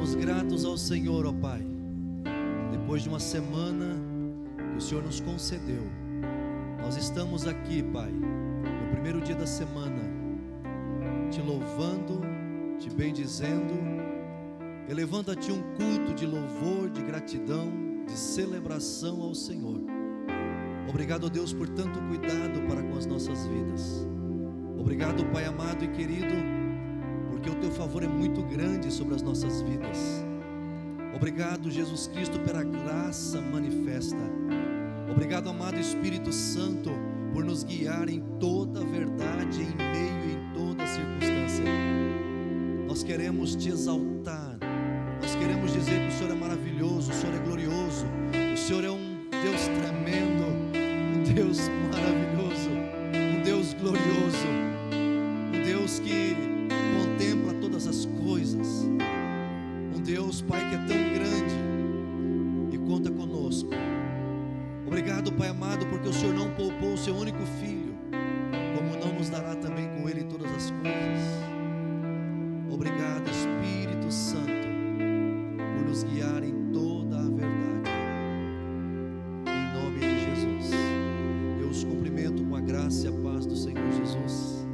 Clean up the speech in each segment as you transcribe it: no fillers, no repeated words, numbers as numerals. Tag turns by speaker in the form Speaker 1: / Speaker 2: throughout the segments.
Speaker 1: Somos gratos ao Senhor, ó Pai, depois de uma semana que o Senhor nos concedeu. Nós estamos aqui, Pai, no primeiro dia da semana, te louvando, te bendizendo, elevando a Ti um culto de louvor, de gratidão, de celebração ao Senhor. Obrigado, Deus, por tanto cuidado para com as nossas vidas. Obrigado, Pai amado e querido, porque o Teu favor é muito grande sobre as nossas vidas. Obrigado, Jesus Cristo, pela graça manifesta. Obrigado, amado Espírito Santo, por nos guiar em toda a verdade, em meio em toda circunstância. Nós queremos Te exaltar, nós queremos dizer que o Senhor é maravilhoso, o Senhor é glorioso, o Senhor é um Deus tremendo, um Deus maravilhoso, um Deus glorioso, um Deus que contempla todas as coisas, um Deus, Pai, que é tão grande e conta conosco. Obrigado, Pai amado, porque o Senhor não poupou o Seu único Filho, como não nos dará também com Ele todas as coisas. Obrigado, Espírito Santo, por nos guiar em toda a verdade, em nome de Jesus. Eu os cumprimento com a graça e a paz do Senhor Jesus.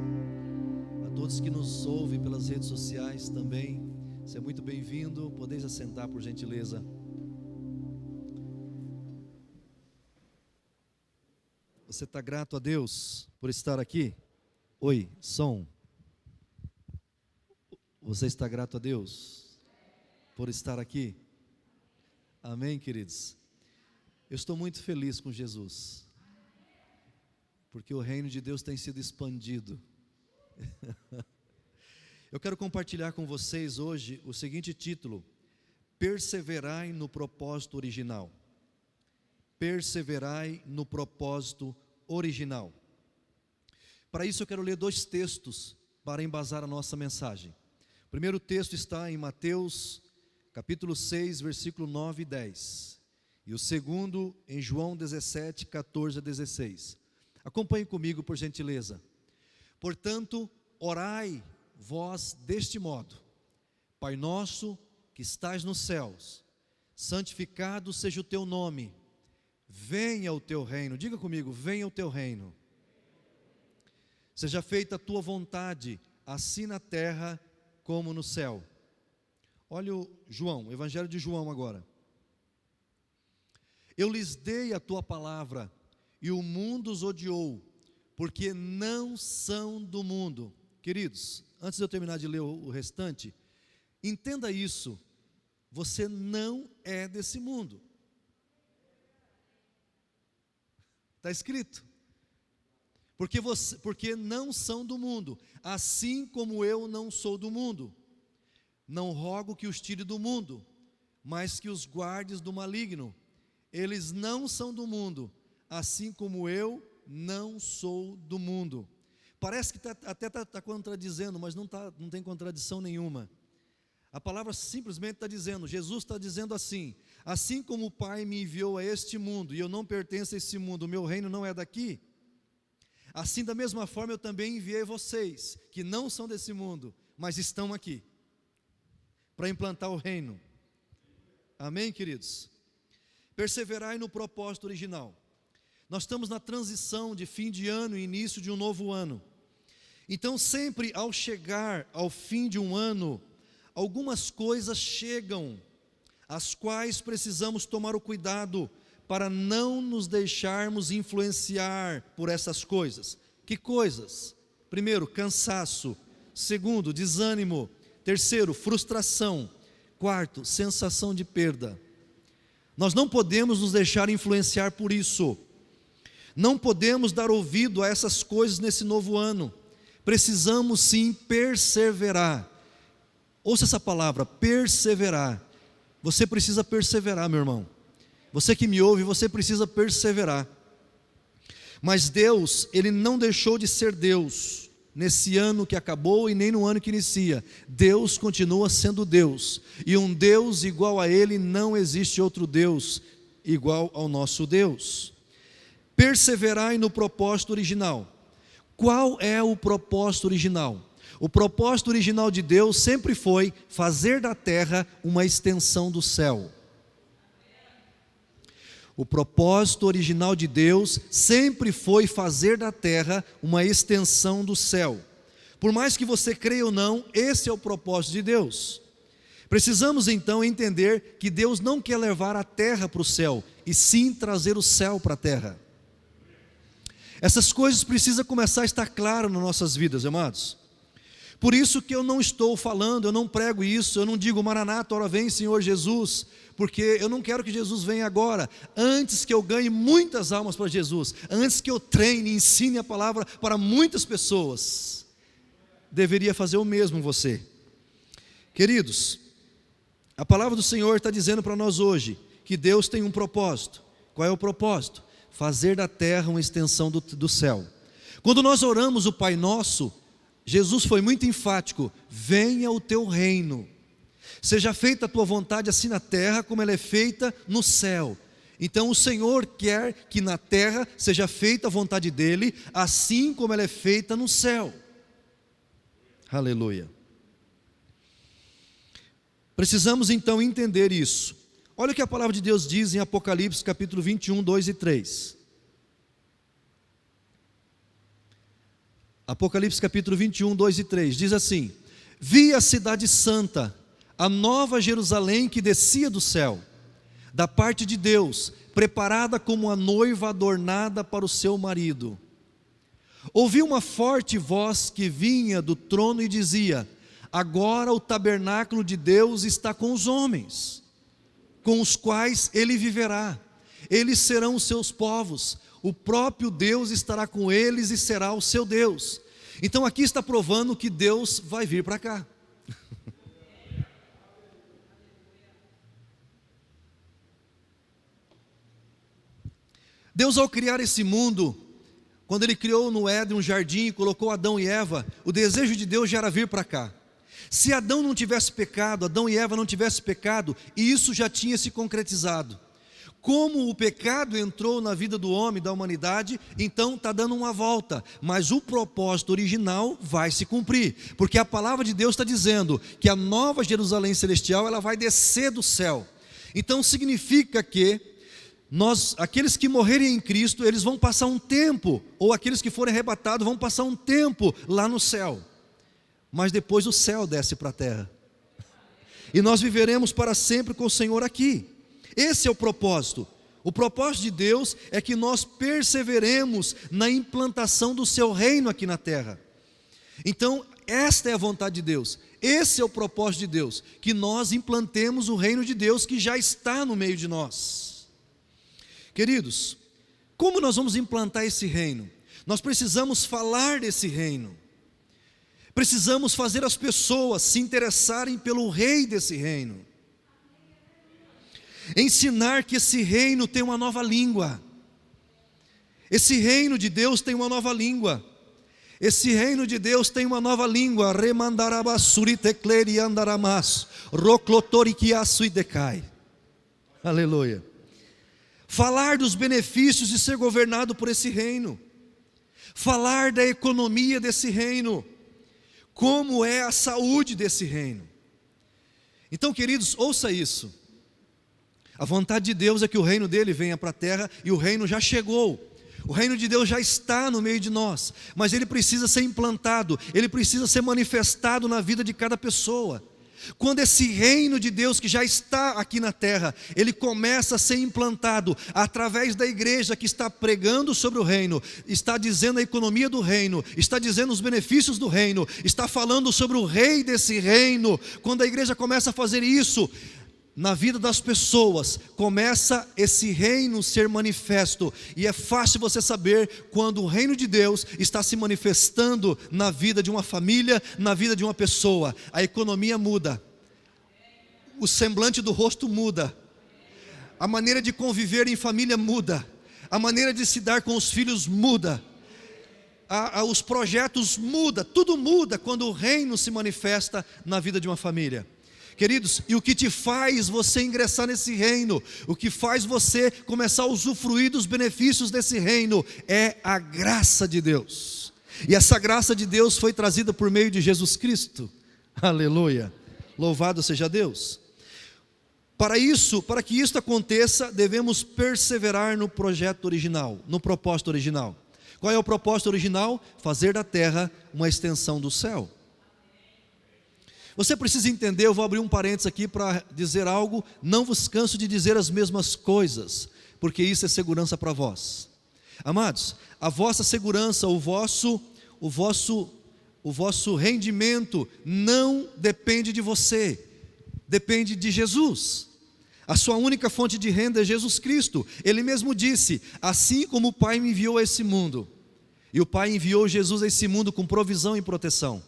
Speaker 1: A todos que nos ouvem pelas redes sociais também, seja muito bem-vindo. Podeis assentar, por gentileza. Você está grato a Deus por estar aqui? Oi, som. Você está grato a Deus por estar aqui? Amém, queridos? Eu estou muito feliz com Jesus, porque o reino de Deus tem sido expandido. Eu quero compartilhar com vocês hoje o seguinte título: Perseverai no propósito original. Perseverai no propósito original. Para isso eu quero ler dois textos para embasar a nossa mensagem. O primeiro texto está em Mateus, capítulo 6, versículo 9 e 10. E o segundo em João 17, 14 a 16. Acompanhe comigo, por gentileza. Portanto, orai vós deste modo: Pai nosso que estais nos céus, santificado seja o teu nome. Venha o teu reino. Diga comigo: venha o teu reino. Seja feita a tua vontade, assim na terra como no céu. Olha o João, o Evangelho de João agora. Eu lhes dei a tua palavra, e o mundo os odiou, porque não são do mundo. Queridos, antes de eu terminar de ler o restante, entenda isso: você não é desse mundo. Está escrito, porque não são do mundo, assim como eu não sou do mundo. Não rogo que os tire do mundo, mas que os guardes do maligno. Eles não são do mundo, assim como eu não sou do mundo. Parece que até está contradizendo, mas não tem contradição nenhuma. A palavra simplesmente está dizendo, Jesus está dizendo assim: assim como o Pai me enviou a este mundo, e eu não pertenço a esse mundo, o meu reino não é daqui, assim da mesma forma eu também enviei vocês, que não são desse mundo, mas estão aqui, para implantar o reino. Amém, queridos? Perseverai no propósito original. Nós estamos na transição de fim de ano e início de um novo ano. Então sempre ao chegar ao fim de um ano, algumas coisas chegam, as quais precisamos tomar o cuidado para não nos deixarmos influenciar por essas coisas. Que coisas? Primeiro, cansaço. Segundo, desânimo. Terceiro, frustração. Quarto, sensação de perda. Nós não podemos nos deixar influenciar por isso. Não podemos dar ouvido a essas coisas nesse novo ano. Precisamos sim perseverar. Ouça essa palavra, perseverar. Você precisa perseverar, meu irmão. Você que me ouve, você precisa perseverar. Mas Deus, Ele não deixou de ser Deus nesse ano que acabou e nem no ano que inicia. Deus continua sendo Deus. E um Deus igual a Ele, não existe outro Deus igual ao nosso Deus. Perseverai no propósito original. Qual é o propósito original? O propósito original de Deus sempre foi fazer da terra uma extensão do céu. O propósito original de Deus sempre foi fazer da terra uma extensão do céu. Por mais que você creia ou não, esse é o propósito de Deus. Precisamos então entender que Deus não quer levar a terra para o céu, e sim trazer o céu para a terra. Essas coisas precisam começar a estar claras nas nossas vidas, amados. Por isso que eu não estou falando, eu não prego isso, eu não digo Maranata, ora vem Senhor Jesus, porque eu não quero que Jesus venha agora, antes que eu ganhe muitas almas para Jesus, antes que eu treine e ensine a palavra para muitas pessoas. Deveria fazer o mesmo você. Queridos, a palavra do Senhor está dizendo para nós hoje, que Deus tem um propósito. Qual é o propósito? Fazer da terra uma extensão do céu. Quando nós oramos o Pai Nosso, Jesus foi muito enfático: venha o teu reino, seja feita a tua vontade assim na terra como ela é feita no céu. Então o Senhor quer que na terra seja feita a vontade dEle, assim como ela é feita no céu. Aleluia. Precisamos então entender isso. Olha o que a palavra de Deus diz em Apocalipse capítulo 21, 2 e 3. Apocalipse capítulo 21, 2 e 3, diz assim: vi a cidade santa, a nova Jerusalém que descia do céu, da parte de Deus, preparada como a noiva adornada para o seu marido. Ouvi uma forte voz que vinha do trono e dizia: agora o tabernáculo de Deus está com os homens, com os quais ele viverá. Eles serão os seus povos, o próprio Deus estará com eles e será o seu Deus. Então aqui está provando que Deus vai vir para cá. Deus, ao criar esse mundo, quando Ele criou no Éden um jardim e colocou Adão e Eva, o desejo de Deus já era vir para cá. Se Adão não tivesse pecado, Adão e Eva não tivessem pecado, isso já tinha se concretizado. Como o pecado entrou na vida do homem, da humanidade, então está dando uma volta, mas o propósito original vai se cumprir, porque a palavra de Deus está dizendo que a nova Jerusalém celestial, ela vai descer do céu. Então significa que aqueles que morrerem em Cristo, eles vão passar um tempo, ou aqueles que forem arrebatados vão passar um tempo lá no céu, mas depois o céu desce para a terra, e nós viveremos para sempre com o Senhor aqui. Esse é o propósito. O propósito de Deus é que nós perseveremos na implantação do seu reino aqui na terra. Então, esta é a vontade de Deus, esse é o propósito de Deus, que nós implantemos o reino de Deus que já está no meio de nós. Queridos, como nós vamos implantar esse reino? Nós precisamos falar desse reino, precisamos fazer as pessoas se interessarem pelo rei desse reino, ensinar que esse reino tem uma nova língua. Esse reino de Deus tem uma nova língua. Esse reino de Deus tem uma nova língua. Aleluia. Falar dos benefícios de ser governado por esse reino. Falar da economia desse reino. Como é a saúde desse reino. Então, queridos, ouça isso. A vontade de Deus é que o reino dele venha para a terra, e o reino já chegou. O reino de Deus já está no meio de nós, mas ele precisa ser implantado, ele precisa ser manifestado na vida de cada pessoa. Quando esse reino de Deus que já está aqui na terra, ele começa a ser implantado através da igreja que está pregando sobre o reino, está dizendo a economia do reino, está dizendo os benefícios do reino, está falando sobre o rei desse reino. Quando a igreja começa a fazer isso, na vida das pessoas, começa esse reino ser manifesto, e é fácil você saber quando o reino de Deus está se manifestando na vida de uma família, na vida de uma pessoa. A economia muda, o semblante do rosto muda, a maneira de conviver em família muda, a maneira de se dar com os filhos muda, os projetos mudam, tudo muda quando o reino se manifesta na vida de uma família. Queridos, e o que te faz você ingressar nesse reino, o que faz você começar a usufruir dos benefícios desse reino, é a graça de Deus. E essa graça de Deus foi trazida por meio de Jesus Cristo. Aleluia. Louvado seja Deus. Para que isso aconteça, devemos perseverar no projeto original, no propósito original. Qual é o propósito original? Fazer da terra uma extensão do céu. Você precisa entender, eu vou abrir um parênteses aqui para dizer algo, não vos canso de dizer as mesmas coisas, porque isso é segurança para vós. Amados, a vossa segurança, o vosso rendimento não depende de você, depende de Jesus. A sua única fonte de renda é Jesus Cristo. Ele mesmo disse: assim como o Pai me enviou a esse mundo, e o Pai enviou Jesus a esse mundo com provisão e proteção,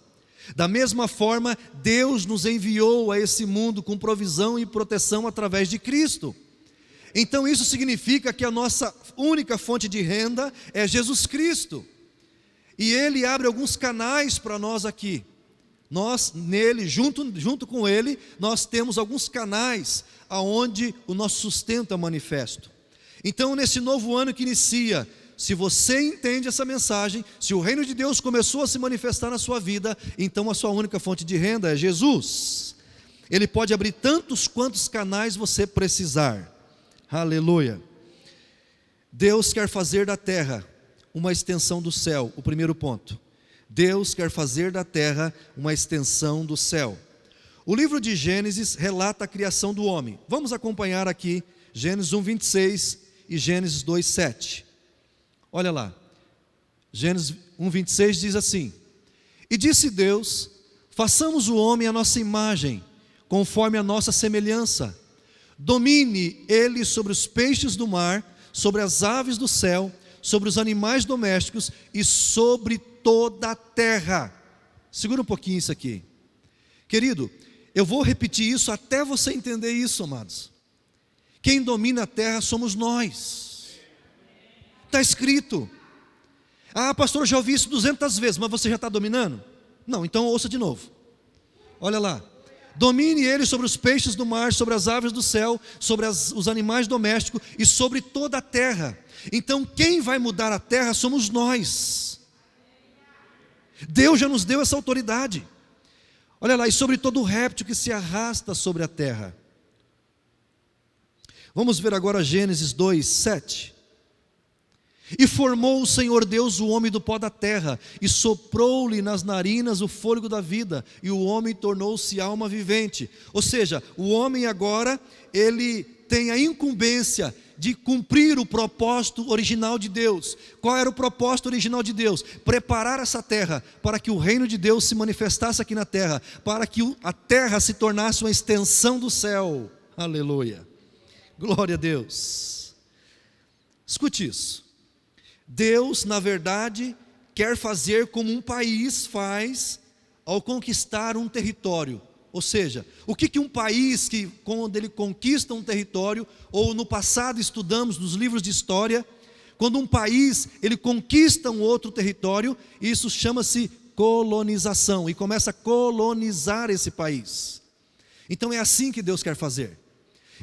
Speaker 1: da mesma forma Deus nos enviou a esse mundo com provisão e proteção através de Cristo. Então isso significa que a nossa única fonte de renda é Jesus Cristo, e Ele abre alguns canais para nós aqui. Nós nele, junto com Ele, nós temos alguns canais aonde o nosso sustento é manifesto. Então nesse novo ano que inicia, se você entende essa mensagem, se o reino de Deus começou a se manifestar na sua vida, então a sua única fonte de renda é Jesus. Ele pode abrir tantos quantos canais você precisar. Aleluia. Deus quer fazer da terra uma extensão do céu. O primeiro ponto. Deus quer fazer da terra uma extensão do céu. O livro de Gênesis relata a criação do homem. Vamos acompanhar aqui Gênesis 1:26 e Gênesis 2:7. Olha lá. Gênesis 1:26 diz assim: e disse Deus: façamos o homem à nossa imagem, conforme a nossa semelhança. Domine ele sobre os peixes do mar, sobre as aves do céu, sobre os animais domésticos e sobre toda a terra. Segura um pouquinho isso aqui. Querido, eu vou repetir isso até você entender isso, amados. Quem domina a terra somos nós. Está escrito. Ah, pastor, eu já ouvi isso 200 vezes, mas você já está dominando? Não, então ouça de novo. Olha lá. Domine ele sobre os peixes do mar, sobre as aves do céu, sobre os animais domésticos e sobre toda a terra. Então quem vai mudar a terra somos nós. Deus já nos deu essa autoridade. Olha lá, e sobre todo o réptil que se arrasta sobre a terra. Vamos ver agora Gênesis 2:7. E formou o Senhor Deus o homem do pó da terra, e soprou-lhe nas narinas o fôlego da vida, e o homem tornou-se alma vivente. Ou seja, o homem agora, ele tem a incumbência de cumprir o propósito original de Deus. Qual era o propósito original de Deus? Preparar essa terra para que o reino de Deus se manifestasse aqui na terra, para que a terra se tornasse uma extensão do céu. Aleluia. Glória a Deus. Escute isso. Deus, na verdade, quer fazer como um país faz ao conquistar um território. Ou seja, o que um país, quando ele conquista um território, ou no passado estudamos nos livros de história, quando um país ele conquista um outro território, isso chama-se colonização, e começa a colonizar esse país. Então é assim que Deus quer fazer.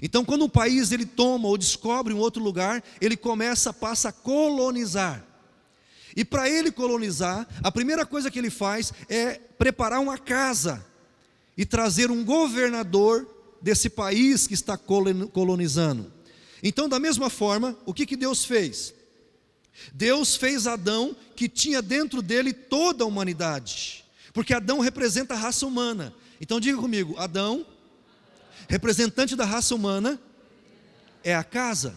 Speaker 1: Então quando um país ele toma ou descobre um outro lugar, ele passa a colonizar. E para ele colonizar, a primeira coisa que ele faz é preparar uma casa e trazer um governador desse país que está colonizando. Então, da mesma forma, o que Deus fez? Deus fez Adão, que tinha dentro dele toda a humanidade, porque Adão representa a raça humana. Então diga comigo, Adão, representante da raça humana, é a casa.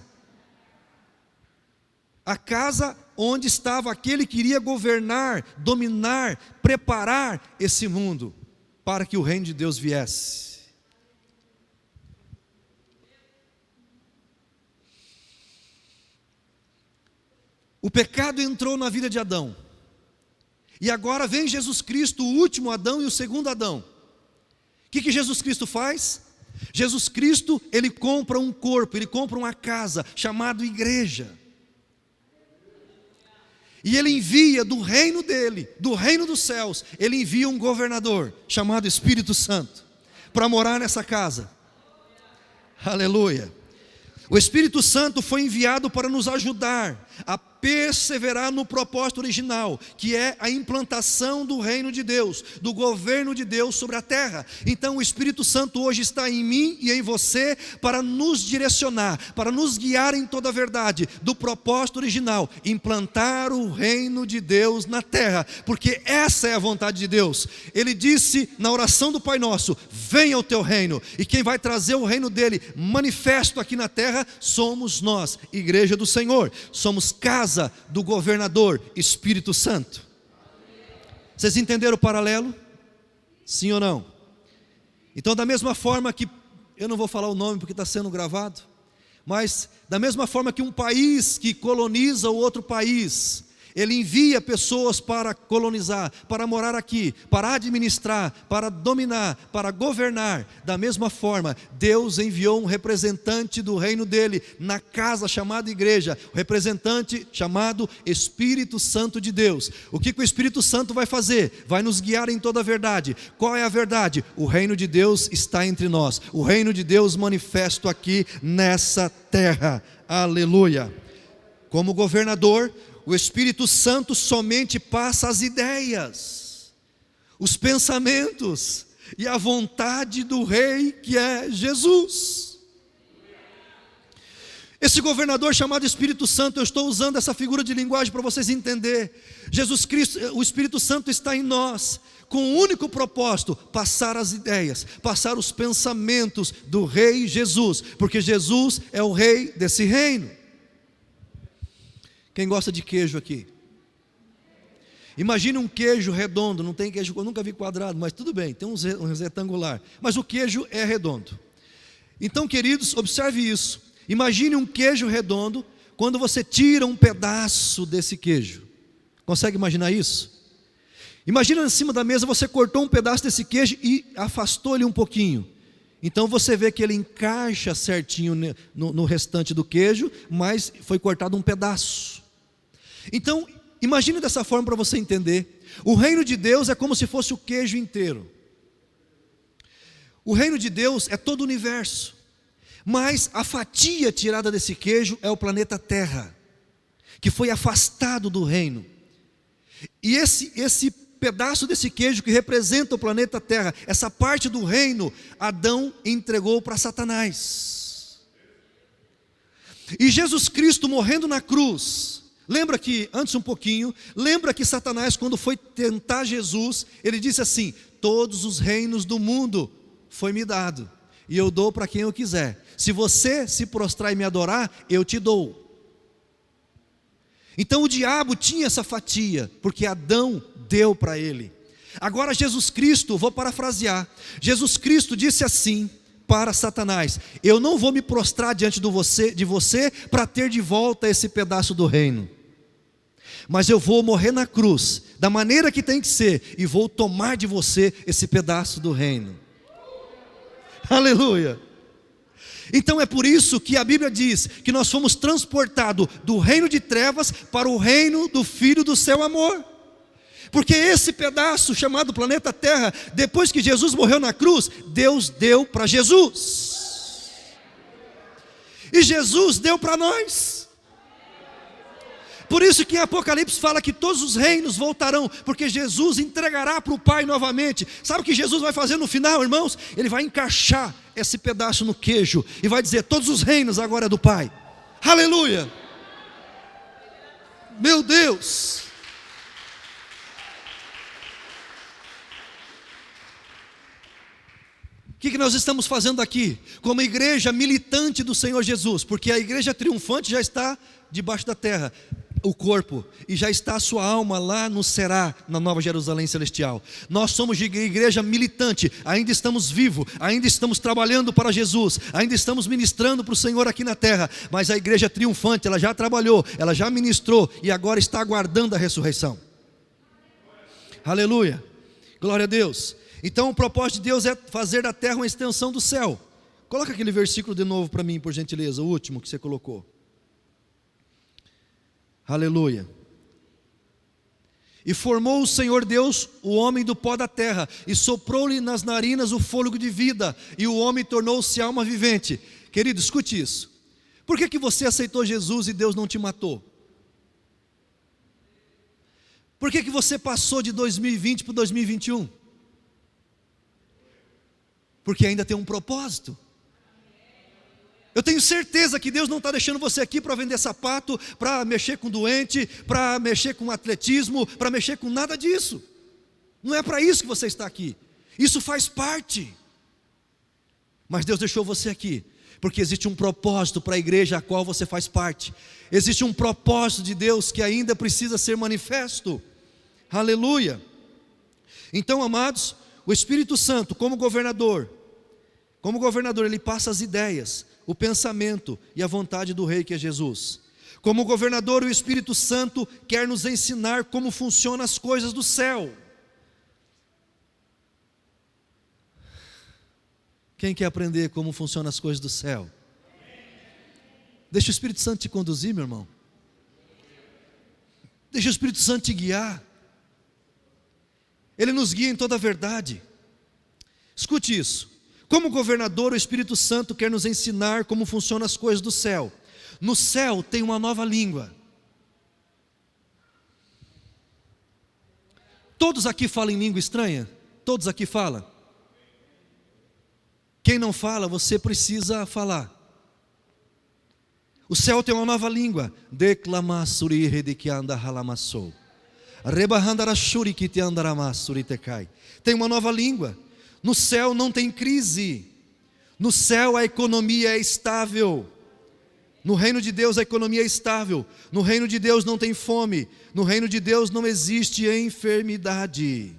Speaker 1: A casa onde estava aquele que iria governar, dominar, preparar esse mundo, para que o reino de Deus viesse. O pecado entrou na vida de Adão, e agora vem Jesus Cristo, o último Adão e o segundo Adão. O que Jesus Cristo faz? Jesus Cristo, ele compra um corpo, ele compra uma casa, chamada igreja. E ele envia do reino dele, do reino dos céus, ele envia um governador, chamado Espírito Santo, para morar nessa casa. Aleluia. O Espírito Santo foi enviado para nos ajudar a perseverar no propósito original, que é a implantação do reino de Deus, do governo de Deus sobre a terra. Então o Espírito Santo hoje está em mim e em você para nos direcionar, para nos guiar em toda a verdade do propósito original, implantar o reino de Deus na terra, porque essa é a vontade de Deus. Ele disse na oração do Pai Nosso: venha o teu reino, e quem vai trazer o reino dele manifesto aqui na terra somos nós, igreja do Senhor, somos casa do governador Espírito Santo. Vocês entenderam o paralelo? Sim ou não? Então, da mesma forma que, eu não vou falar o nome porque está sendo gravado, mas da mesma forma que um país que coloniza o outro país, ele envia pessoas para colonizar, para morar aqui, para administrar, para dominar, para governar. Da mesma forma, Deus enviou um representante do reino dele na casa chamada igreja, o representante chamado Espírito Santo de Deus. O que o Espírito Santo vai fazer? Vai nos guiar em toda a verdade. Qual é a verdade? O reino de Deus está entre nós, o reino de Deus manifesto aqui nessa terra. Aleluia. Como governador, o Espírito Santo somente passa as ideias, os pensamentos e a vontade do Rei, que é Jesus. Esse governador chamado Espírito Santo, eu estou usando essa figura de linguagem para vocês entenderem. Jesus Cristo, o Espírito Santo está em nós, com o único propósito: passar as ideias, passar os pensamentos do Rei Jesus, porque Jesus é o Rei desse reino. Quem gosta de queijo aqui? Imagine um queijo redondo. Não tem queijo, eu nunca vi quadrado, mas tudo bem, tem um retangular. Mas o queijo é redondo. Então, queridos, observe isso. Imagine um queijo redondo, quando você tira um pedaço desse queijo. Consegue imaginar isso? Imagina em cima da mesa, você cortou um pedaço desse queijo e afastou ele um pouquinho. Então você vê que ele encaixa certinho no restante do queijo, mas foi cortado um pedaço. Então, imagine dessa forma para você entender. O reino de Deus é como se fosse o queijo inteiro. O reino de Deus é todo o universo, mas a fatia tirada desse queijo é o planeta Terra, que foi afastado do reino. E esse pedaço desse queijo que representa o planeta Terra, essa parte do reino, Adão entregou para Satanás. E Jesus Cristo morrendo na cruz, lembra que, antes um pouquinho, lembra que Satanás, quando foi tentar Jesus, ele disse assim: todos os reinos do mundo foi me dado, e eu dou para quem eu quiser. Se você se prostrar e me adorar, eu te dou. Então o diabo tinha essa fatia, porque Adão deu para ele. Agora Jesus Cristo, vou parafrasear, Jesus Cristo disse assim para Satanás: eu não vou me prostrar diante de você para ter de volta esse pedaço do reino, mas eu vou morrer na cruz, da maneira que tem que ser, e vou tomar de você esse pedaço do reino. Aleluia! Então é por isso que a Bíblia diz que nós fomos transportados do reino de trevas para o reino do Filho do seu amor. Porque esse pedaço chamado planeta Terra, depois que Jesus morreu na cruz, Deus deu para Jesus. E Jesus deu para nós. Por isso que em Apocalipse fala que todos os reinos voltarão, porque Jesus entregará para o Pai novamente. Sabe o que Jesus vai fazer no final, irmãos? Ele vai encaixar esse pedaço no queijo e vai dizer: todos os reinos agora é do Pai. Aleluia! Meu Deus! O que nós estamos fazendo aqui? Como igreja militante do Senhor Jesus, porque a igreja triunfante já está debaixo da terra, o corpo, e já está a sua alma lá no Será, na Nova Jerusalém Celestial. Nós somos de igreja militante, ainda estamos vivos, ainda estamos trabalhando para Jesus, ainda estamos ministrando para o Senhor aqui na terra, mas a igreja triunfante, ela já trabalhou, ela já ministrou, e agora está aguardando a ressurreição. Aleluia, glória a Deus. Então o propósito de Deus é fazer da terra uma extensão do céu. Coloca aquele versículo de novo para mim, por gentileza, o último que você colocou. Aleluia. E formou o Senhor Deus o homem do pó da terra, e soprou-lhe nas narinas o fôlego de vida, e o homem tornou-se alma vivente. Querido, escute isso. Por que você aceitou Jesus e Deus não te matou? Por que você passou de 2020 para 2021? Porque ainda tem um propósito. Eu tenho certeza que Deus não está deixando você aqui para vender sapato, para mexer com doente, para mexer com atletismo, para mexer com nada disso. Não é para isso que você está aqui. Isso faz parte. Mas Deus deixou você aqui, porque existe um propósito para a igreja a qual você faz parte. Existe um propósito de Deus que ainda precisa ser manifesto. Aleluia. Então, amados, o Espírito Santo, como governador, ele passa as ideias, o pensamento e a vontade do Rei que é Jesus. Como governador, o Espírito Santo quer nos ensinar como funcionam as coisas do céu. Quem quer aprender como funcionam as coisas do céu? Deixa o Espírito Santo te conduzir, meu irmão. Deixa o Espírito Santo te guiar. Ele nos guia em toda a verdade. Escute isso. Como governador, o Espírito Santo quer nos ensinar como funcionam as coisas do céu. No céu tem uma nova língua. Todos aqui falam em língua estranha? Todos aqui falam? Quem não fala, você precisa falar. O céu tem uma nova língua. Declamassuri redikianda halamassou. Rebahandarashuri que te andaramasuri tecai. Tem uma nova língua. No céu não tem crise. No céu a economia é estável. No reino de Deus a economia é estável. No reino de Deus não tem fome. No reino de Deus não existe enfermidade.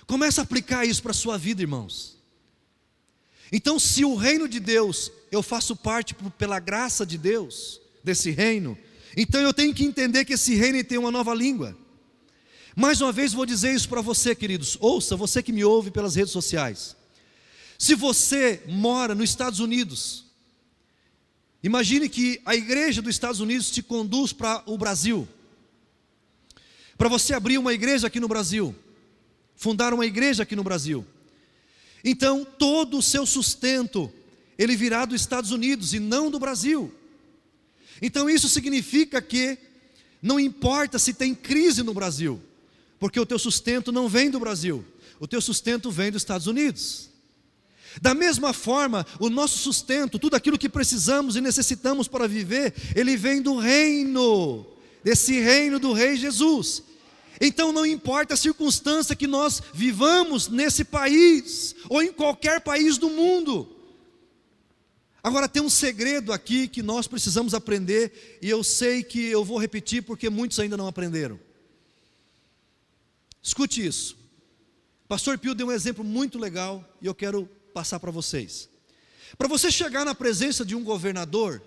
Speaker 1: Comece a aplicar isso para a sua vida, irmãos. Então, se o reino de Deus, eu faço parte pela graça de Deus, desse reino, então eu tenho que entender que esse reino tem uma nova língua. Mais uma vez vou dizer isso para você, queridos. Ouça, você que me ouve pelas redes sociais. Se você mora nos Estados Unidos, imagine que a igreja dos Estados Unidos te conduz para o Brasil. Para você abrir uma igreja aqui no Brasil. Fundar uma igreja aqui no Brasil. Então, todo o seu sustento, ele virá dos Estados Unidos e não do Brasil. Então, isso significa que não importa se tem crise no Brasil, porque o teu sustento não vem do Brasil, o teu sustento vem dos Estados Unidos. Da mesma forma, o nosso sustento, tudo aquilo que precisamos e necessitamos para viver, ele vem do reino, desse reino do Rei Jesus. Então não importa a circunstância que nós vivamos nesse país, ou em qualquer país do mundo. Agora tem um segredo aqui que nós precisamos aprender, e eu sei que eu vou repetir porque muitos ainda não aprenderam. Escute isso. Pastor Pio deu um exemplo muito legal, e eu quero passar para vocês. Para você chegar na presença de um governador,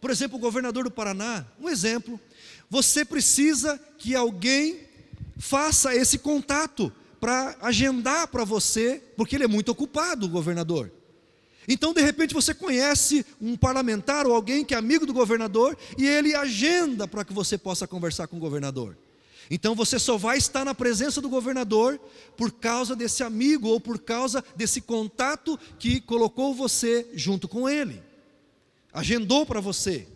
Speaker 1: por exemplo, o governador do Paraná, um exemplo, você precisa que alguém faça esse contato para agendar para você, porque ele é muito ocupado, o governador. Então, de repente, você conhece um parlamentar ou alguém que é amigo do governador e ele agenda para que você possa conversar com o governador. Então, você só vai estar na presença do governador por causa desse amigo ou por causa desse contato que colocou você junto com ele. Agendou para você.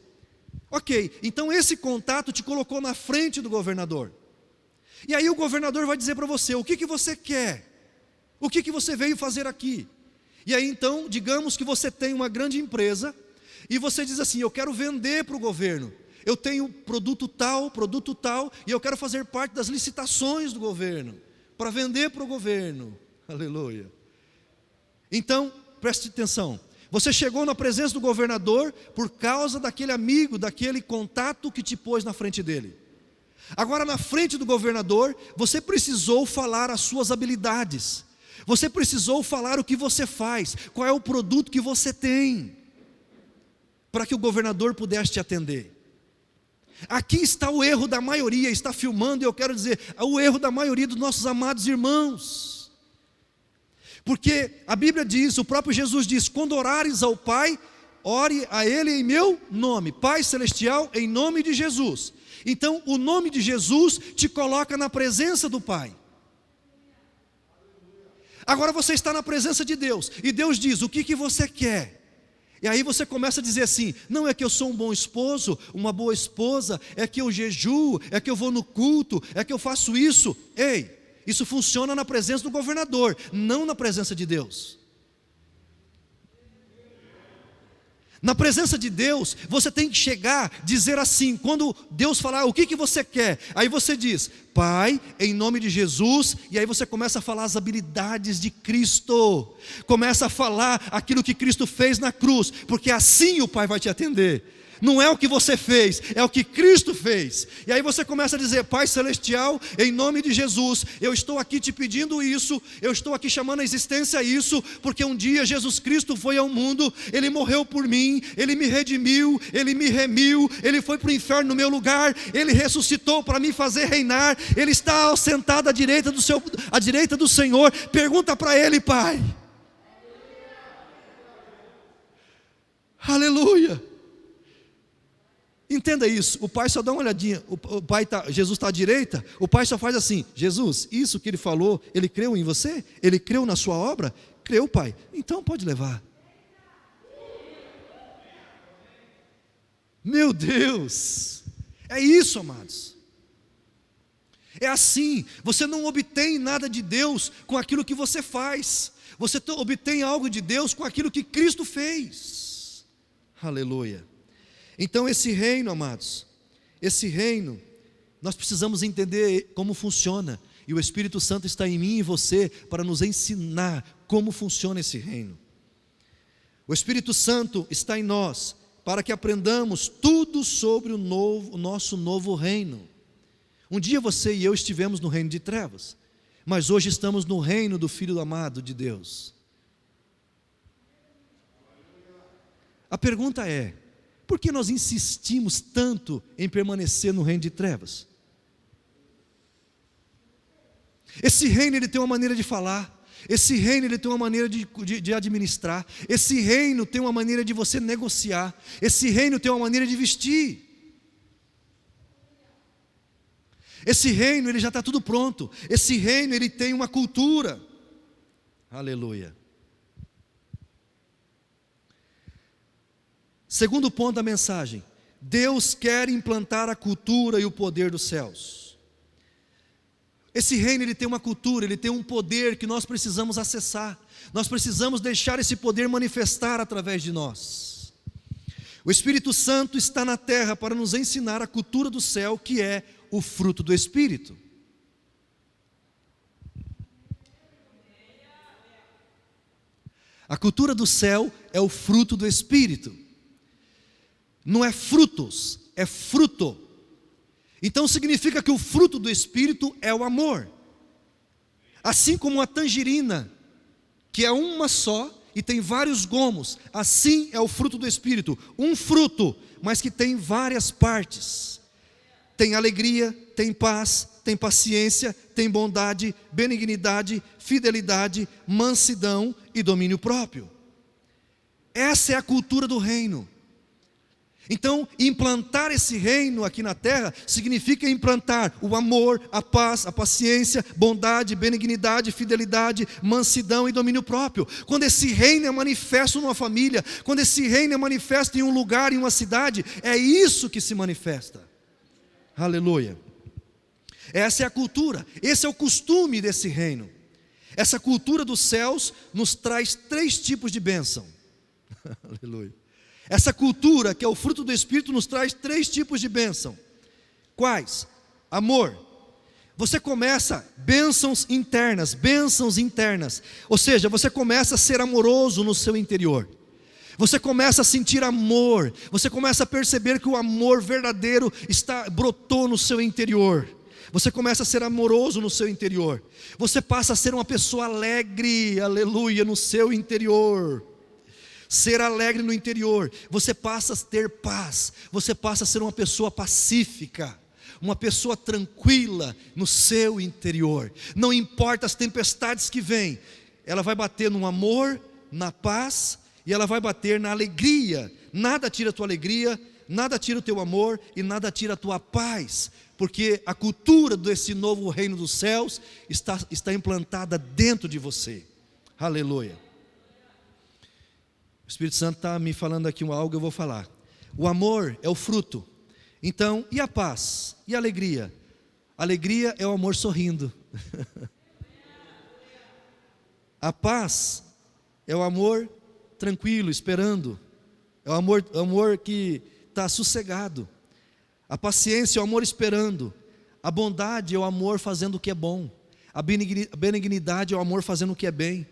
Speaker 1: Ok, então esse contato te colocou na frente do governador. E aí o governador vai dizer para você, o que você quer? O que você veio fazer aqui? E aí então, digamos que você tem uma grande empresa, e você diz assim, eu quero vender para o governo. Eu tenho produto tal, e eu quero fazer parte das licitações do governo, para vender para o governo. Aleluia. Então, preste atenção. Você chegou na presença do governador por causa daquele amigo, daquele contato que te pôs na frente dele. Agora, na frente do governador, você precisou falar as suas habilidades. Você precisou falar o que você faz, qual é o produto que você tem, para que o governador pudesse te atender. Aqui está o erro da maioria, está filmando, e eu quero dizer, o erro da maioria dos nossos amados irmãos. Porque a Bíblia diz, o próprio Jesus diz, quando orares ao Pai, ore a Ele em meu nome, Pai Celestial, em nome de Jesus. Então, o nome de Jesus te coloca na presença do Pai. Agora você está na presença de Deus, e Deus diz, o que você quer? E aí você começa a dizer assim: não é que eu sou um bom esposo, uma boa esposa, é que eu jejuo, é que eu vou no culto, é que eu faço isso. Ei, isso funciona na presença do governador, não na presença de Deus. Na presença de Deus, você tem que chegar, dizer assim, quando Deus falar, o que você quer? Aí você diz, Pai, em nome de Jesus, e aí você começa a falar as habilidades de Cristo, começa a falar aquilo que Cristo fez na cruz, porque assim o Pai vai te atender. Não é o que você fez, é o que Cristo fez. E aí você começa a dizer, Pai Celestial, em nome de Jesus, eu estou aqui te pedindo isso, eu estou aqui chamando a existência isso, porque um dia Jesus Cristo foi ao mundo, Ele morreu por mim, Ele me redimiu, Ele me remiu, Ele foi para o inferno no meu lugar, Ele ressuscitou para me fazer reinar, Ele está sentado à direita do Senhor. Pergunta para Ele, Pai. Aleluia. Entenda isso, o Pai só dá uma olhadinha, Jesus está à direita, o Pai só faz assim, Jesus, isso que Ele falou, Ele creu em você? Ele creu na sua obra? Creu, Pai, então pode levar. Meu Deus, é isso, amados. É assim, você não obtém nada de Deus com aquilo que você faz, você obtém algo de Deus com aquilo que Cristo fez. Aleluia. Então esse reino, amados, esse reino, nós precisamos entender como funciona, e o Espírito Santo está em mim e você, para nos ensinar como funciona esse reino. O Espírito Santo está em nós, para que aprendamos tudo sobre o nosso novo reino. Um dia você e eu estivemos no reino de trevas, mas hoje estamos no reino do Filho amado de Deus. A pergunta é, por que nós insistimos tanto em permanecer no reino de trevas? Esse reino ele tem uma maneira de falar, esse reino ele tem uma maneira de administrar, esse reino tem uma maneira de você negociar, esse reino tem uma maneira de vestir. Esse reino ele já está tudo pronto, esse reino ele tem uma cultura. Aleluia. Segundo ponto da mensagem, Deus quer implantar a cultura e o poder dos céus. Esse reino ele tem uma cultura, ele tem um poder que nós precisamos acessar. Nós precisamos deixar esse poder manifestar através de nós. O Espírito Santo está na terra para nos ensinar a cultura do céu, que é o fruto do Espírito. A cultura do céu é o fruto do Espírito. Não é frutos, é fruto. Então significa que o fruto do Espírito é o amor. Assim como a tangerina, que é uma só e tem vários gomos, assim é o fruto do Espírito. Um fruto, mas que tem várias partes. Tem alegria, tem paz, tem paciência, tem bondade, benignidade, fidelidade, mansidão e domínio próprio. Essa é a cultura do reino. Então, implantar esse reino aqui na terra significa implantar o amor, a paz, a paciência, bondade, benignidade, fidelidade, mansidão e domínio próprio. Quando esse reino é manifesto numa família, quando esse reino é manifesto em um lugar, em uma cidade, é isso que se manifesta. Aleluia. Essa é a cultura, esse é o costume desse reino. Essa cultura dos céus nos traz 3 tipos de bênção. Aleluia. Essa cultura, que é o fruto do Espírito, nos traz 3 tipos de bênção. Quais? Amor. Você começa bênçãos internas. Ou seja, você começa a ser amoroso no seu interior. Você começa a sentir amor. Você começa a perceber que o amor verdadeiro brotou no seu interior. Você começa a ser amoroso no seu interior. Você passa a ser uma pessoa alegre, aleluia, no seu interior. Ser alegre no interior, você passa a ter paz, você passa a ser uma pessoa pacífica, uma pessoa tranquila no seu interior. Não importa as tempestades que vêm, ela vai bater no amor, na paz, e ela vai bater na alegria. Nada tira a tua alegria, nada tira o teu amor e nada tira a tua paz, porque a cultura desse novo reino dos céus está implantada dentro de você. Aleluia. O Espírito Santo está me falando aqui algo, eu vou falar. O amor é o fruto. Então, e a paz? E a alegria? Alegria é o amor sorrindo. A paz é o amor tranquilo, esperando. É o amor que está sossegado. A paciência é o amor esperando. A bondade é o amor fazendo o que é bom. A benignidade é o amor fazendo o que é bem.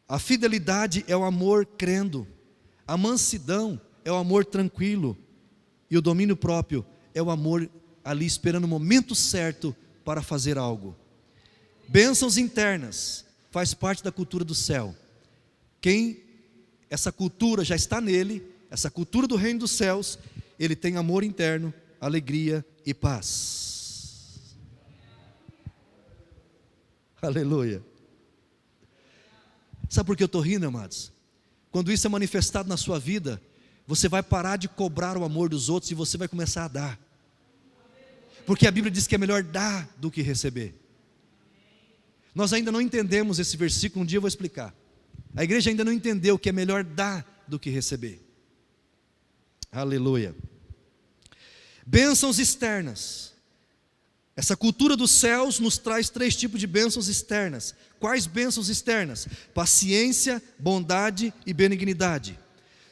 Speaker 1: A fidelidade é o amor crendo. A mansidão é o amor tranquilo. E o domínio próprio é o amor ali esperando o momento certo para fazer algo. Bênçãos internas faz parte da cultura do céu. Essa cultura já está nele, essa cultura do reino dos céus, ele tem amor interno, alegria e paz. Aleluia. Sabe por que eu estou rindo, amados? Quando isso é manifestado na sua vida, você vai parar de cobrar o amor dos outros e você vai começar a dar. Porque a Bíblia diz que é melhor dar do que receber. Nós ainda não entendemos esse versículo, um dia eu vou explicar. A igreja ainda não entendeu que é melhor dar do que receber. Aleluia. Bênçãos externas. Essa cultura dos céus nos traz 3 tipos de bênçãos externas. Quais bênçãos externas? Paciência, bondade e benignidade.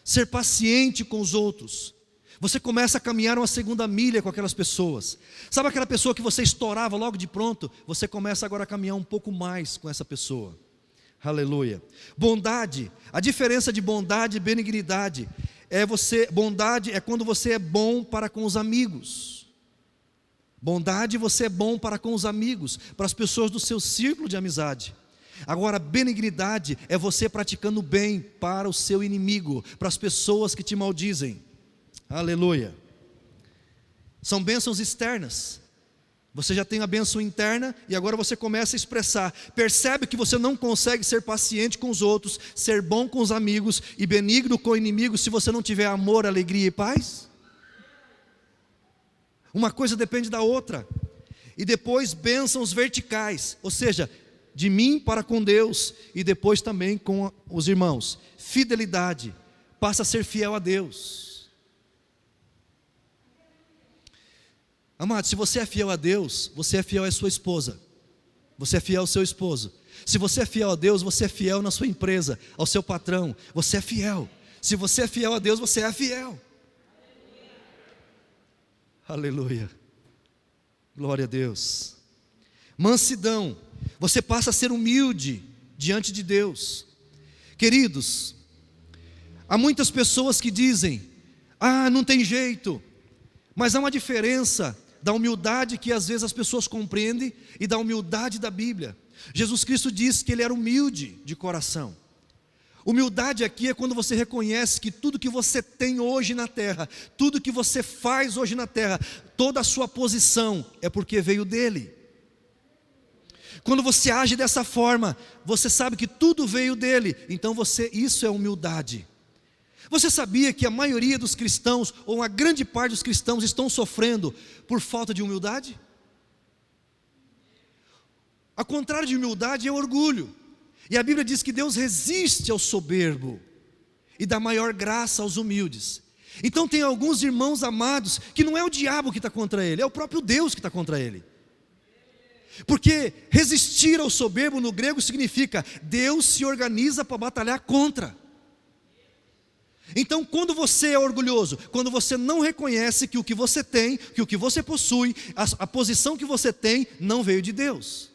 Speaker 1: Ser paciente com os outros. Você começa a caminhar uma segunda milha com aquelas pessoas. Sabe aquela pessoa que você estourava logo de pronto? Você começa agora a caminhar um pouco mais com essa pessoa. Aleluia. Bondade. A diferença de bondade e benignidade bondade é quando você é bom para com os amigos. Bondade, você é bom para com os amigos, para as pessoas do seu círculo de amizade. Agora, benignidade é você praticando bem para o seu inimigo, para as pessoas que te maldizem. Aleluia. São bênçãos externas. Você já tem a bênção interna e agora você começa a expressar. Percebe que você não consegue ser paciente com os outros, ser bom com os amigos e benigno com o inimigo se você não tiver amor, alegria e paz? Uma coisa depende da outra. E depois bênçãos verticais, ou seja, de mim para com Deus e depois também com os irmãos. Fidelidade, passa a ser fiel a Deus. Amado, se você é fiel a Deus, você é fiel à sua esposa. Você é fiel ao seu esposo. Se você é fiel a Deus, você é fiel na sua empresa, ao seu patrão. Você é fiel. Se você é fiel a Deus, você é fiel. Aleluia. Glória a Deus. Mansidão. Você passa a ser humilde diante de Deus. Queridos, há muitas pessoas que dizem: não tem jeito. Mas há uma diferença da humildade que às vezes as pessoas compreendem e da humildade da Bíblia. Jesus Cristo disse que Ele era humilde de coração. Humildade aqui é quando você reconhece que tudo que você tem hoje na terra, tudo que você faz hoje na terra, toda a sua posição é porque veio dEle. Quando você age dessa forma, você sabe que tudo veio dEle, então isso é humildade. Você sabia que a maioria dos cristãos, ou uma grande parte dos cristãos, estão sofrendo por falta de humildade? Ao contrário de humildade é orgulho. E a Bíblia diz que Deus resiste ao soberbo e dá maior graça aos humildes. Então tem alguns irmãos amados que não é o diabo que está contra ele, é o próprio Deus que está contra ele. Porque resistir ao soberbo no grego significa Deus se organiza para batalhar contra. Então, quando você é orgulhoso, quando você não reconhece que o que você tem, que o que você possui, a posição que você tem, não veio de Deus.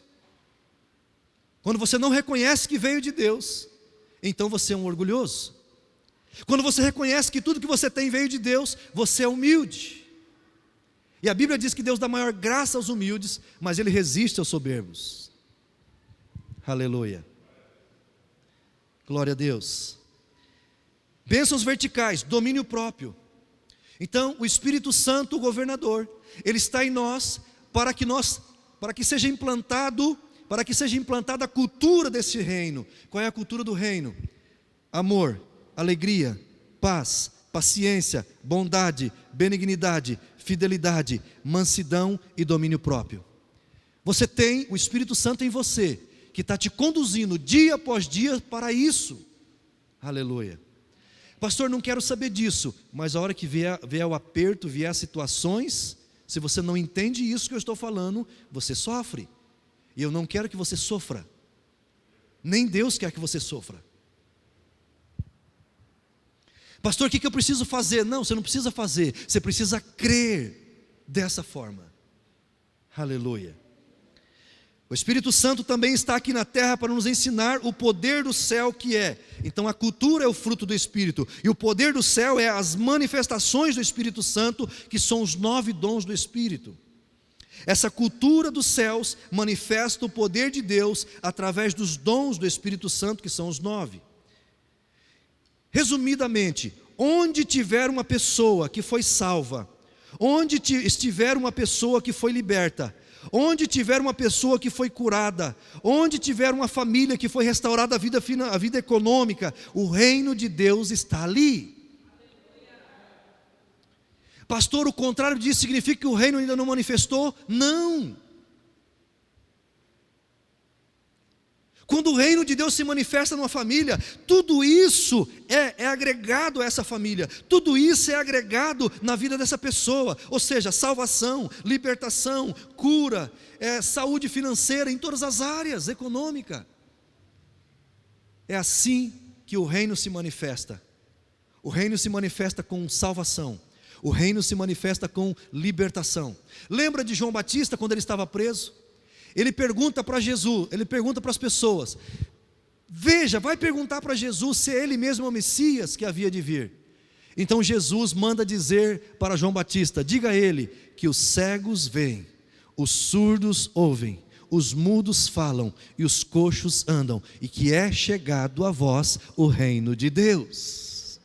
Speaker 1: Quando você não reconhece que veio de Deus, então você é um orgulhoso. Quando você reconhece que tudo que você tem veio de Deus, você é humilde. E a Bíblia diz que Deus dá maior graça aos humildes, mas Ele resiste aos soberbos. Aleluia. Glória a Deus. Bênçãos verticais, domínio próprio. Então, o Espírito Santo, o governador, ele está em nós para que seja implantado a cultura desse reino. Qual é a cultura do reino? Amor, alegria, paz, paciência, bondade, benignidade, fidelidade, mansidão e domínio próprio. Você tem o Espírito Santo em você, que está te conduzindo dia após dia para isso. Aleluia. Pastor, não quero saber disso, mas a hora que vier o aperto, vier as situações, se você não entende isso que eu estou falando, você sofre. E eu não quero que você sofra. Nem Deus quer que você sofra. Pastor, o que eu preciso fazer? Não, você não precisa fazer, você precisa crer dessa forma. Aleluia. O Espírito Santo também está aqui na terra para nos ensinar o poder do céu que é. Então a cultura é o fruto do Espírito, e o poder do céu é as manifestações do Espírito Santo, que são os 9 dons do Espírito. Essa cultura dos céus manifesta o poder de Deus através dos dons do Espírito Santo, que são os 9. Resumidamente, onde tiver uma pessoa que foi salva, onde estiver uma pessoa que foi liberta, onde tiver uma pessoa que foi curada, onde tiver uma família que foi restaurada a vida econômica, o reino de Deus está ali. Pastor, o contrário disso significa que o reino ainda não manifestou? Não. Quando o reino de Deus se manifesta numa família, tudo isso é agregado a essa família, tudo isso é agregado na vida dessa pessoa, ou seja, salvação, libertação, cura, saúde financeira, em todas as áreas, econômica. É assim que o reino se manifesta. O reino se manifesta com salvação, o reino se manifesta com libertação. Lembra de João Batista quando ele estava preso? Ele pergunta para Jesus, ele pergunta para as pessoas, veja, vai perguntar para Jesus se ele mesmo é o Messias que havia de vir. Então Jesus manda dizer para João Batista, diga a ele que os cegos veem, os surdos ouvem, os mudos falam e os coxos andam, e que é chegado a vós o reino de Deus.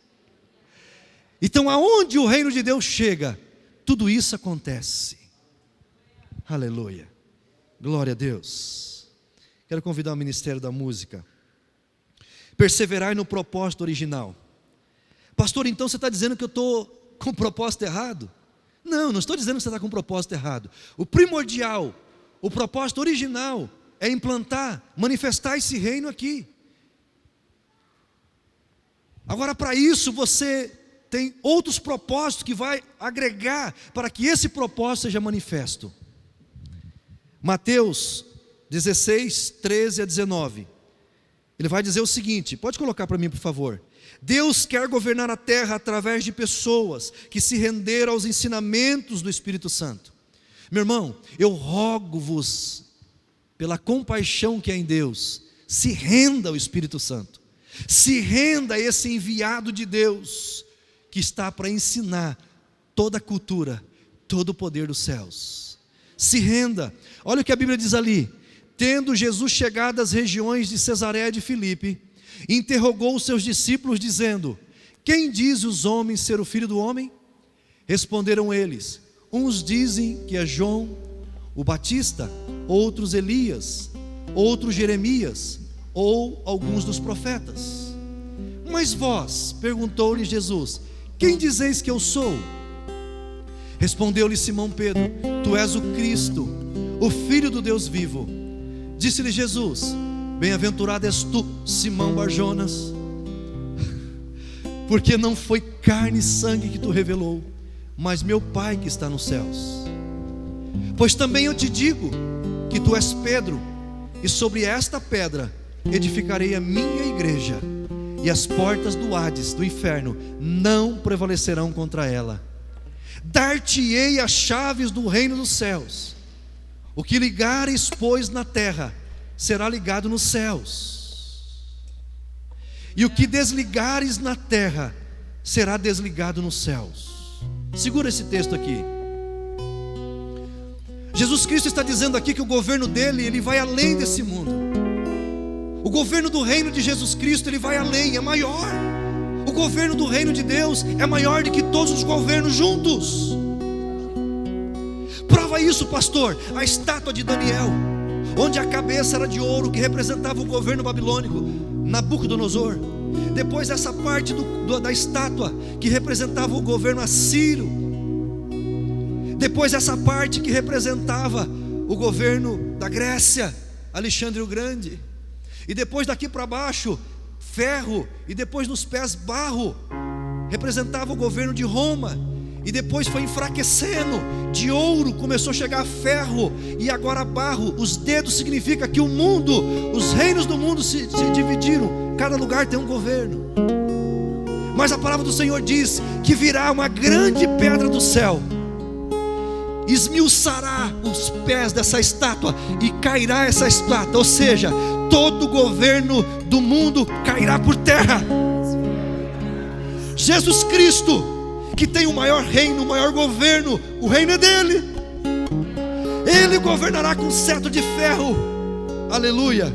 Speaker 1: Então aonde o reino de Deus chega, tudo isso acontece. Aleluia. Glória a Deus. Quero convidar o Ministério da Música. Perseverai no propósito original. Pastor, então você está dizendo que eu estou com o propósito errado? Não estou dizendo que você está com o propósito errado. O primordial, o propósito original é implantar, manifestar esse reino aqui. Agora, para isso você tem outros propósitos que vai agregar para que esse propósito seja manifesto. Mateus 16, 13 a 19, ele vai dizer o seguinte, pode colocar para mim por favor. Deus quer governar a terra através de pessoas que se renderam aos ensinamentos do Espírito Santo. Meu irmão, eu rogo-vos, pela compaixão que há em Deus, se renda ao Espírito Santo, se renda a esse enviado de Deus, que está para ensinar toda a cultura, todo o poder dos céus. Se renda. Olha o que a Bíblia diz ali. Tendo Jesus chegado às regiões de Cesareia de Filipe, interrogou os seus discípulos dizendo, quem diz os homens ser o Filho do Homem? Responderam eles, uns dizem que é João o Batista, outros Elias, outros Jeremias, ou alguns dos profetas. Mas vós, perguntou-lhe Jesus, quem dizeis que eu sou? Respondeu-lhe Simão Pedro, tu és o Cristo, o Filho do Deus vivo. Disse-lhe Jesus, bem-aventurado és tu, Simão Barjonas, porque não foi carne e sangue que tu revelou, mas meu Pai que está nos céus. Pois também eu te digo, que tu és Pedro, e sobre esta pedra edificarei a minha igreja, e as portas do Hades, do inferno, não prevalecerão contra ela. Dar-te-ei as chaves do reino dos céus. O que ligares, pois, na terra, será ligado nos céus, e o que desligares na terra, será desligado nos céus. Segura esse texto aqui. Jesus Cristo está dizendo aqui que o governo dele, ele vai além desse mundo. O governo do reino de Jesus Cristo, ele vai além, é maior. O governo do reino de Deus é maior do que todos os governos juntos. Prova isso, pastor, a estátua de Daniel, onde a cabeça era de ouro, que representava o governo babilônico, Nabucodonosor. Depois essa parte da estátua, que representava o governo assírio. Depois essa parte que representava o governo da Grécia, Alexandre o Grande. E depois daqui para baixo, ferro, e depois nos pés barro, representava o governo de Roma, e depois foi enfraquecendo, de ouro começou a chegar ferro, e agora barro. Os dedos significa que o mundo, os reinos do mundo se dividiram, cada lugar tem um governo. Mas a palavra do Senhor diz que virá uma grande pedra do céu, esmiuçará os pés dessa estátua e cairá essa estátua, ou seja, todo o governo do mundo cairá por terra. Jesus Cristo, que tem o maior reino, o maior governo, o reino é dele. Ele governará com cetro de ferro, aleluia.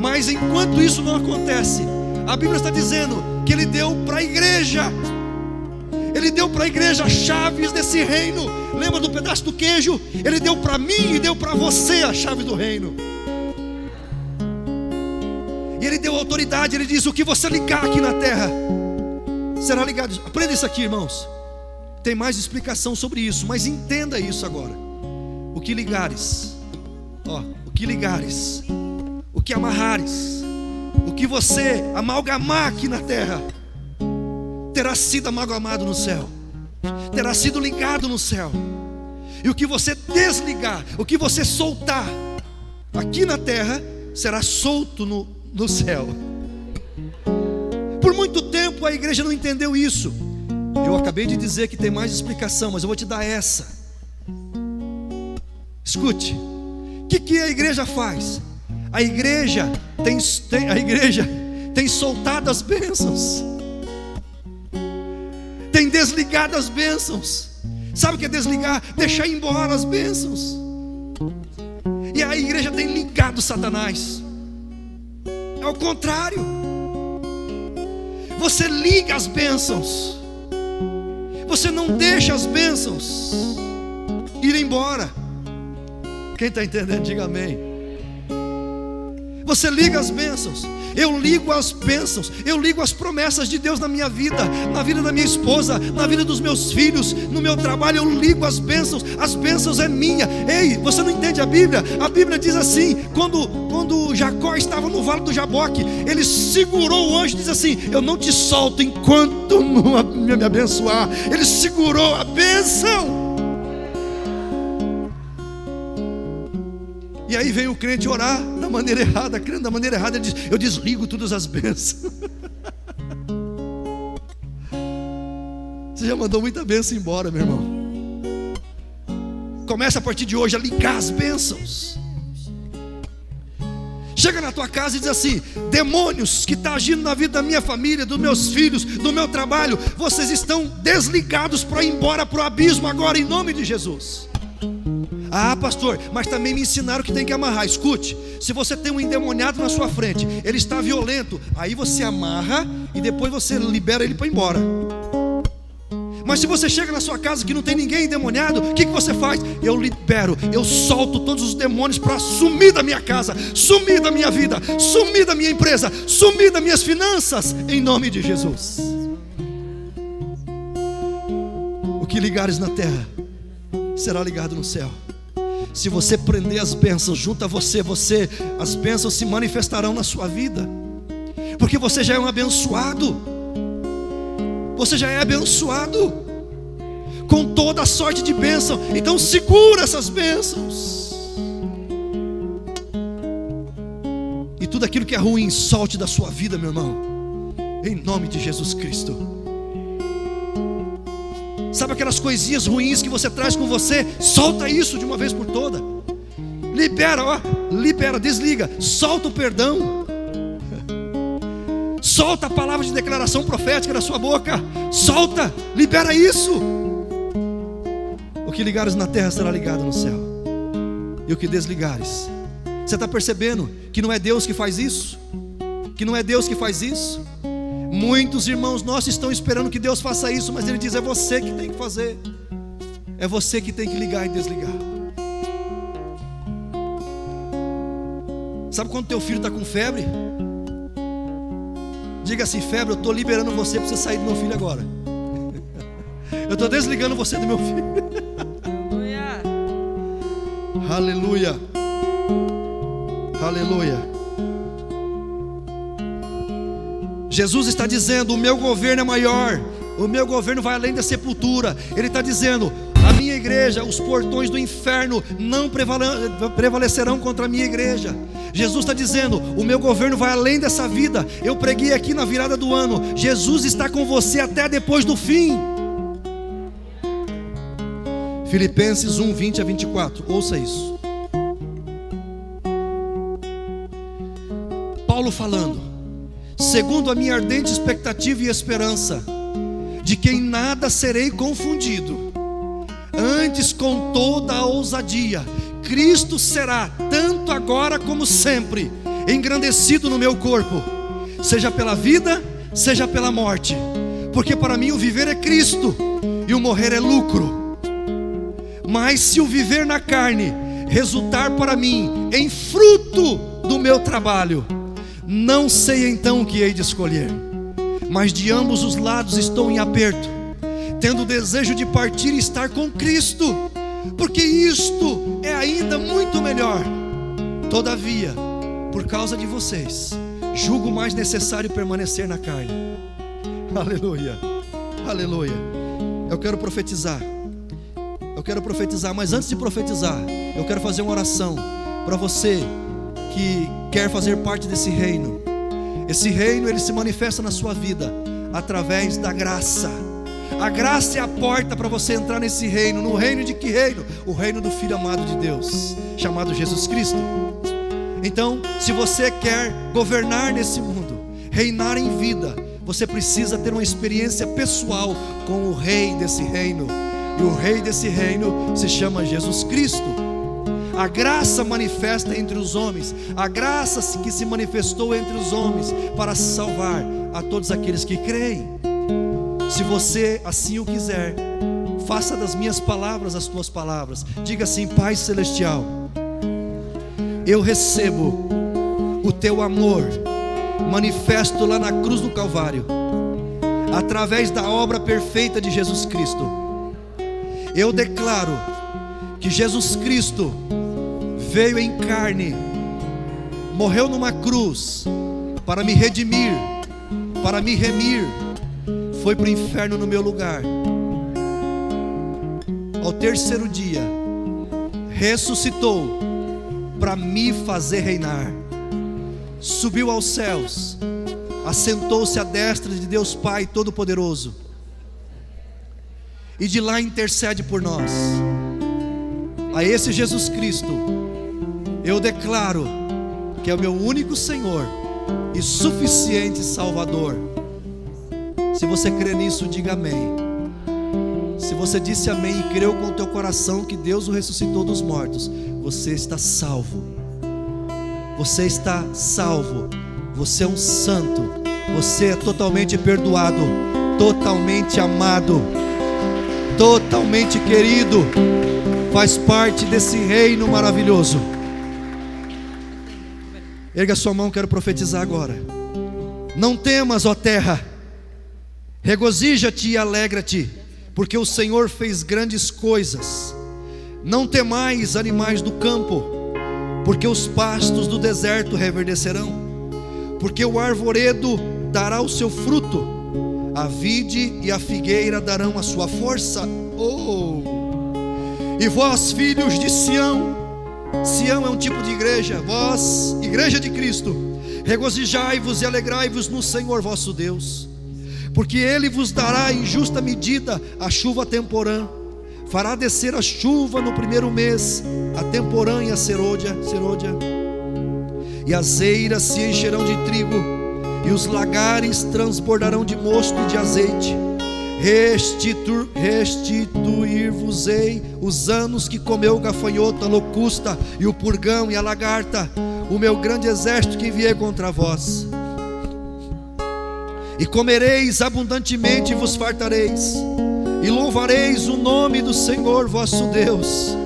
Speaker 1: Mas enquanto isso não acontece, a Bíblia está dizendo que Ele deu para a igreja, Ele deu para a igreja as chaves desse reino. Lembra do pedaço do queijo? Ele deu para mim e deu para você a chave do reino. E Ele deu autoridade. Ele diz: o que você ligar aqui na terra será ligado. Aprenda isso aqui, irmãos. Tem mais explicação sobre isso, mas entenda isso agora. O que ligares, o que ligares, o que amarrares, o que você amalgamar aqui na terra, terá sido amalgamado no céu, terá sido ligado no céu. E o que você desligar, o que você soltar aqui na terra, será solto no céu. Por muito tempo a igreja não entendeu isso. Eu acabei de dizer que tem mais explicação, mas eu vou te dar essa. Escute, o que a igreja faz? A igreja tem soltado as bênçãos, tem desligado as bênçãos. Sabe o que é desligar? Deixar embora as bênçãos. E a igreja tem ligado Satanás. É o contrário. Você liga as bênçãos, você não deixa as bênçãos ir embora. Quem está entendendo, diga amém. Você liga as bênçãos. Eu ligo as bênçãos, eu ligo as promessas de Deus na minha vida, na vida da minha esposa, na vida dos meus filhos, no meu trabalho. Eu ligo as bênçãos é minha. Ei, você não entende a Bíblia? A Bíblia diz assim: quando Jacó estava no vale do Jaboque, ele segurou o anjo e diz assim: eu não te solto enquanto não me abençoar. Ele segurou a bênção. E aí vem o crente orar da maneira errada, crendo da maneira errada, ele diz: eu desligo todas as bênçãos. Você já mandou muita bênção embora, meu irmão. Começa a partir de hoje a ligar as bênçãos. Chega na tua casa e diz assim: demônios que estão agindo na vida da minha família, dos meus filhos, do meu trabalho, vocês estão desligados para ir embora para o abismo agora, em nome de Jesus. Ah, pastor, mas também me ensinaram que tem que amarrar. Escute, se você tem um endemoniado na sua frente, ele está violento, aí você amarra e depois você libera ele para ir embora. Mas se você chega na sua casa que não tem ninguém endemoniado, o que você faz? Eu libero, eu solto todos os demônios para sumir da minha casa, sumir da minha vida, sumir da minha empresa, sumir das minhas finanças, em nome de Jesus. O que ligares na terra será ligado no céu. Se você prender as bênçãos junto a você, as bênçãos se manifestarão na sua vida, porque você já é um abençoado. Você já é abençoado com toda a sorte de bênção. Então segura essas bênçãos, e tudo aquilo que é ruim solte da sua vida, meu irmão, em nome de Jesus Cristo. Sabe aquelas coisinhas ruins que você traz com você? Solta isso de uma vez por toda. Libera, desliga. Solta o perdão. Solta a palavra de declaração profética da sua boca. Solta, libera isso. O que ligares na terra será ligado no céu, e o que desligares. Você está percebendo que não é Deus que faz isso? Que não é Deus que faz isso? Muitos irmãos nossos estão esperando que Deus faça isso, mas Ele diz: é você que tem que fazer, é você que tem que ligar e desligar. Sabe quando teu filho está com febre? Diga assim: febre, eu estou liberando você para você sair do meu filho agora. Eu estou desligando você do meu filho. Aleluia. Aleluia. Jesus está dizendo: o meu governo é maior, o meu governo vai além da sepultura. Ele está dizendo: a minha igreja, os portões do inferno não prevalecerão contra a minha igreja. Jesus está dizendo: o meu governo vai além dessa vida. Eu preguei aqui na virada do ano: Jesus está com você até depois do fim. Filipenses 1, 20 a 24, ouça isso. Paulo falando: segundo a minha ardente expectativa e esperança, de que em nada serei confundido, antes com toda a ousadia, Cristo será, tanto agora como sempre, engrandecido no meu corpo, seja pela vida, seja pela morte, porque para mim o viver é Cristo, e o morrer é lucro. Mas se o viver na carne resultar para mim em fruto do meu trabalho, não sei então o que hei de escolher, mas de ambos os lados estou em aperto, tendo o desejo de partir e estar com Cristo, porque isto é ainda muito melhor. Todavia, por causa de vocês, julgo mais necessário permanecer na carne. Aleluia, aleluia. Eu quero profetizar, mas antes de profetizar, eu quero fazer uma oração para você que quer fazer parte desse reino. Esse reino, ele se manifesta na sua vida através da graça. A graça é a porta para você entrar nesse reino. No reino de que reino? O reino do Filho amado de Deus, chamado Jesus Cristo. Então, se você quer governar nesse mundo, reinar em vida, você precisa ter uma experiência pessoal com o rei desse reino. E o rei desse reino se chama Jesus Cristo. A graça manifesta entre os homens, a graça que se manifestou entre os homens para salvar a todos aqueles que creem. Se você assim o quiser, faça das minhas palavras as tuas palavras. Diga assim: Pai Celestial, eu recebo o teu amor manifesto lá na cruz do Calvário, através da obra perfeita de Jesus Cristo. Eu declaro que Jesus Cristo veio em carne, morreu numa cruz para me redimir, para me remir, foi para o inferno no meu lugar. Ao terceiro dia, ressuscitou para me fazer reinar, subiu aos céus, assentou-se à destra de Deus Pai Todo-Poderoso, e de lá intercede por nós. A esse Jesus Cristo eu declaro que é o meu único Senhor e suficiente Salvador. Se você crê nisso, diga amém. Se você disse amém e creu com o teu coração que Deus o ressuscitou dos mortos, você está salvo. Você está salvo. Você é um santo. Você é totalmente perdoado, totalmente amado, totalmente querido. Faz parte desse reino maravilhoso. Erga sua mão, quero profetizar agora. Não temas, ó terra, regozija-te e alegra-te, porque o Senhor fez grandes coisas. Não temais, animais do campo, porque os pastos do deserto reverdecerão, porque o arvoredo dará o seu fruto, a vide e a figueira darão a sua força. E vós, filhos de Sião, Sião é um tipo de igreja, vós, igreja de Cristo, regozijai-vos e alegrai-vos no Senhor vosso Deus, porque Ele vos dará em justa medida a chuva temporã, fará descer a chuva no primeiro mês, a temporã e a serôdia, e as eiras se encherão de trigo, e os lagares transbordarão de mosto e de azeite. Restituir-vos-ei os anos que comeu o gafanhoto, a locusta e o purgão e a lagarta, o meu grande exército que enviei contra vós. E comereis abundantemente e vos fartareis, e louvareis o nome do Senhor vosso Deus,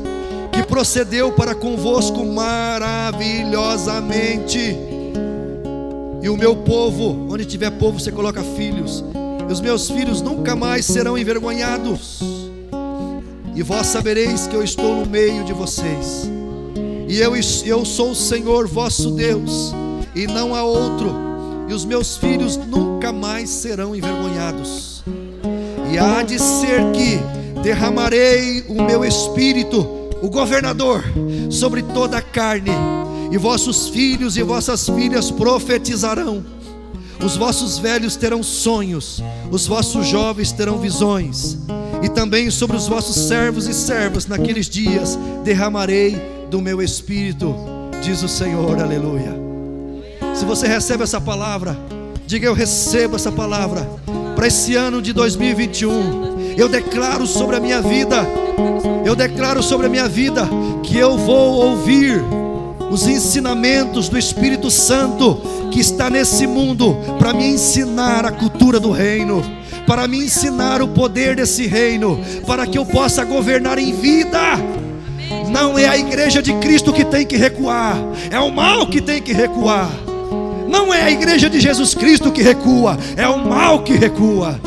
Speaker 1: que procedeu para convosco maravilhosamente. E o meu povo, onde tiver povo você coloca filhos, e os meus filhos nunca mais serão envergonhados. E vós sabereis que eu estou no meio de vocês, e eu sou o Senhor vosso Deus, e não há outro. E os meus filhos nunca nunca mais serão envergonhados. E há de ser que derramarei o meu espírito, o governador, sobre toda a carne, e vossos filhos e vossas filhas profetizarão, os vossos velhos terão sonhos, os vossos jovens terão visões, e também sobre os vossos servos e servas naqueles dias derramarei do meu espírito, diz o Senhor. Aleluia. Se você recebe essa palavra, diga: eu recebo essa palavra para esse ano de 2021. Eu declaro sobre a minha vida, que eu vou ouvir os ensinamentos do Espírito Santo que está nesse mundo para me ensinar a cultura do reino, para me ensinar o poder desse reino, para que eu possa governar em vida. Não é a igreja de Cristo que tem que recuar, é o mal que tem que recuar. Não é a igreja de Jesus Cristo que recua, é o mal que recua.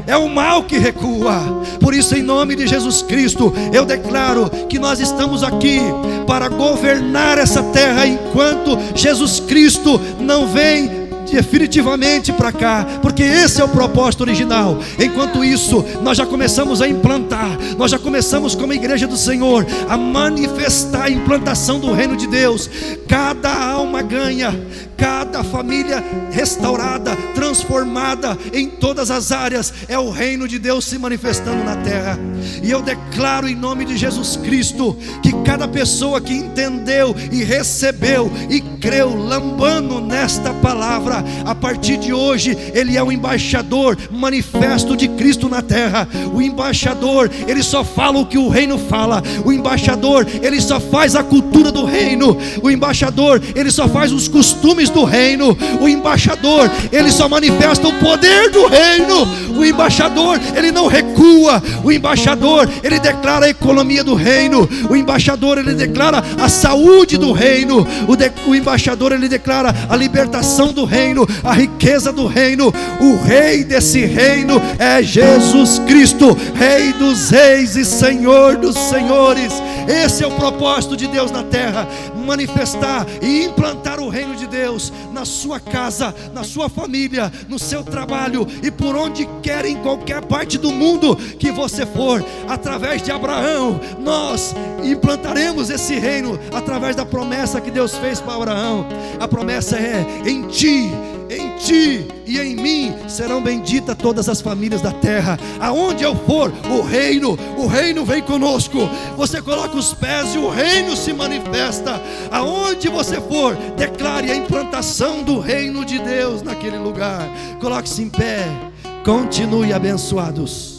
Speaker 1: É o mal que recua. Por isso, em nome de Jesus Cristo, eu declaro que nós estamos aqui para governar essa terra enquanto Jesus Cristo não vem definitivamente para cá, porque esse é o propósito original. Enquanto isso, nós já começamos a implantar, nós já começamos como igreja do Senhor a manifestar a implantação do reino de Deus. Cada alma ganha, cada família restaurada, transformada em todas as áreas, é o reino de Deus se manifestando na terra. E eu declaro em nome de Jesus Cristo que cada pessoa que entendeu e recebeu e creu, lambando nesta palavra, a partir de hoje ele é o embaixador manifesto de Cristo na terra. O embaixador, ele só fala o que o reino fala. O embaixador, ele só faz a cultura do reino. O embaixador, ele só faz os costumes do reino. O embaixador, ele só manifesta o poder do reino. O embaixador, ele não recua. O embaixador, ele declara a economia do reino. O embaixador, ele declara a saúde do reino. O embaixador, ele declara a libertação do reino, a riqueza do reino. O rei desse reino é Jesus Cristo, Rei dos reis e Senhor dos senhores. Esse é o propósito de Deus na terra: manifestar e implantar o reino de Deus na sua casa, na sua família, no seu trabalho e por onde quer, em qualquer parte do mundo que você for. Através de Abraão, nós implantaremos esse reino através da promessa que Deus fez para Abraão. A promessa é: em ti e em mim serão benditas todas as famílias da terra. Aonde eu for, o reino vem conosco. Você coloca os pés e o reino se manifesta. Aonde você for, declare a implantação do reino de Deus naquele lugar. Coloque-se em pé, continue abençoados.